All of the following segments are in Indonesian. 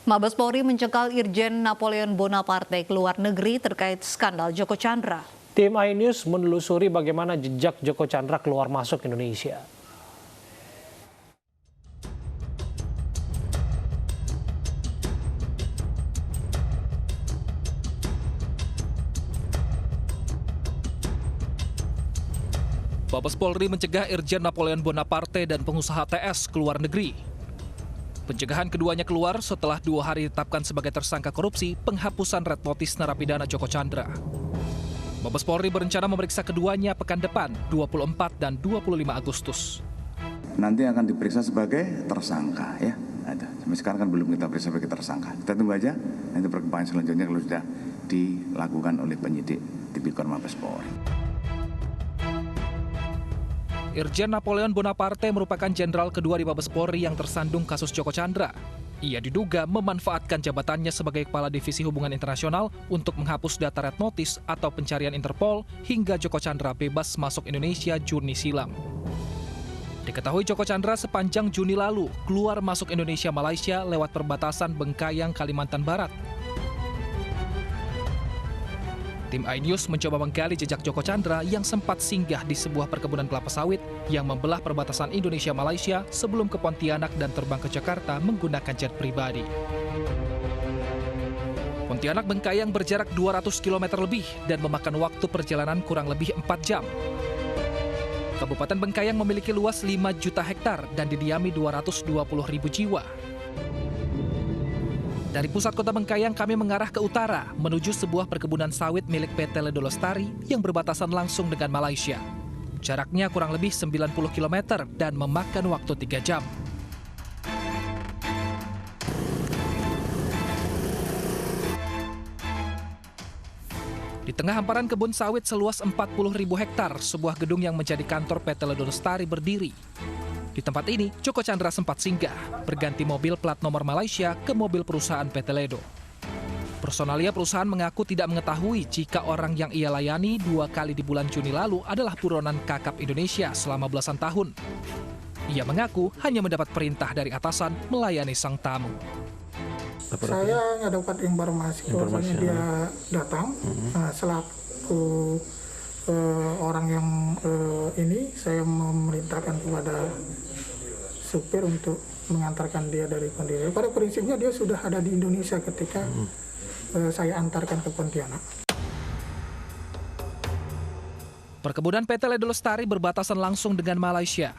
Mabes Polri mencekal Irjen Napoleon Bonaparte ke luar negeri terkait skandal Joko Chandra. Tim iNews menelusuri bagaimana jejak Joko Chandra keluar masuk Indonesia. Mabes Polri mencegah Irjen Napoleon Bonaparte dan pengusaha TS ke luar negeri. Pencegahan keduanya keluar setelah 2 hari ditetapkan sebagai tersangka korupsi penghapusan red notice narapidana Joko Chandra. Mabes Polri berencana memeriksa keduanya pekan depan 24 dan 25 Agustus. Nanti akan diperiksa sebagai tersangka ya. Sampai sekarang kan belum kita periksa sebagai tersangka. Kita tunggu aja nanti perkembangan selanjutnya kalau sudah dilakukan oleh penyidik Tipikor Mabes Polri. Irjen Napoleon Bonaparte merupakan jenderal kedua di Mabes Polri yang tersandung kasus Joko Chandra. Ia diduga memanfaatkan jabatannya sebagai Kepala Divisi Hubungan Internasional untuk menghapus data red notice atau pencarian Interpol hingga Joko Chandra bebas masuk Indonesia Juni silam. Diketahui Joko Chandra sepanjang Juni lalu keluar masuk Indonesia Malaysia lewat perbatasan Bengkayang, Kalimantan Barat. Tim iNews mencoba menggali jejak Joko Chandra yang sempat singgah di sebuah perkebunan kelapa sawit yang membelah perbatasan Indonesia-Malaysia sebelum ke Pontianak dan terbang ke Jakarta menggunakan jet pribadi. Pontianak Bengkayang berjarak 200 km lebih dan memakan waktu perjalanan kurang lebih 4 jam. Kabupaten Bengkayang memiliki luas 5 juta hektar dan didiami 220.000 jiwa. Dari pusat kota Bengkayang kami mengarah ke utara menuju sebuah perkebunan sawit milik PT Ledo Lestari yang berbatasan langsung dengan Malaysia. Jaraknya kurang lebih 90 km dan memakan waktu 3 jam. Di tengah hamparan kebun sawit seluas 40.000 hektar, sebuah gedung yang menjadi kantor PT Ledo Lestari berdiri. Di tempat ini, Joko Chandra sempat singgah, berganti mobil plat nomor Malaysia ke mobil perusahaan PT Ledo. Personalia perusahaan mengaku tidak mengetahui jika orang yang ia layani 2 kali di bulan Juni lalu adalah buronan Kakap Indonesia selama belasan tahun. Ia mengaku hanya mendapat perintah dari atasan melayani sang tamu. Saya nggak dapat informasi bahwasanya dia datang selaku orang yang ini saya memerintahkan kepada supir untuk mengantarkan dia dari Pontianak. Pada prinsipnya dia sudah ada di Indonesia ketika saya antarkan ke Pontianak. Perkebunan PT Ledo Lestari berbatasan langsung dengan Malaysia.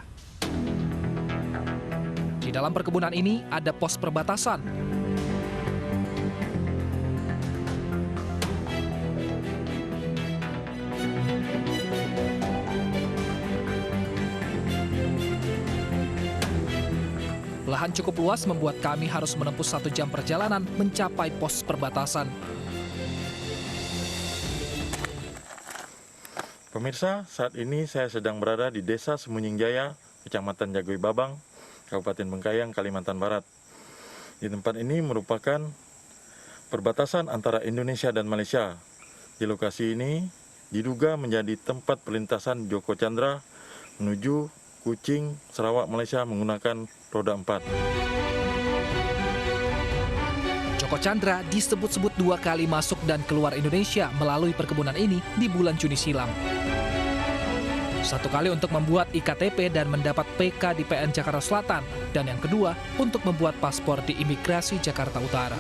Di dalam perkebunan ini ada pos perbatasan. Lahan cukup luas membuat kami harus menempuh 1 jam perjalanan mencapai pos perbatasan. Pemirsa, saat ini saya sedang berada di Desa Semunying Jaya, Kecamatan Jagoi Babang, Kabupaten Bengkayang, Kalimantan Barat. Di tempat ini merupakan perbatasan antara Indonesia dan Malaysia. Di lokasi ini diduga menjadi tempat perlintasan Joko Chandra menuju Kuching, Sarawak, Malaysia menggunakan roda 4. Joko Chandra disebut-sebut 2 kali masuk dan keluar Indonesia melalui perkebunan ini di bulan Juni silam. 1 kali untuk membuat IKTP dan mendapat PK di PN Jakarta Selatan, dan yang kedua untuk membuat paspor di Imigrasi Jakarta Utara.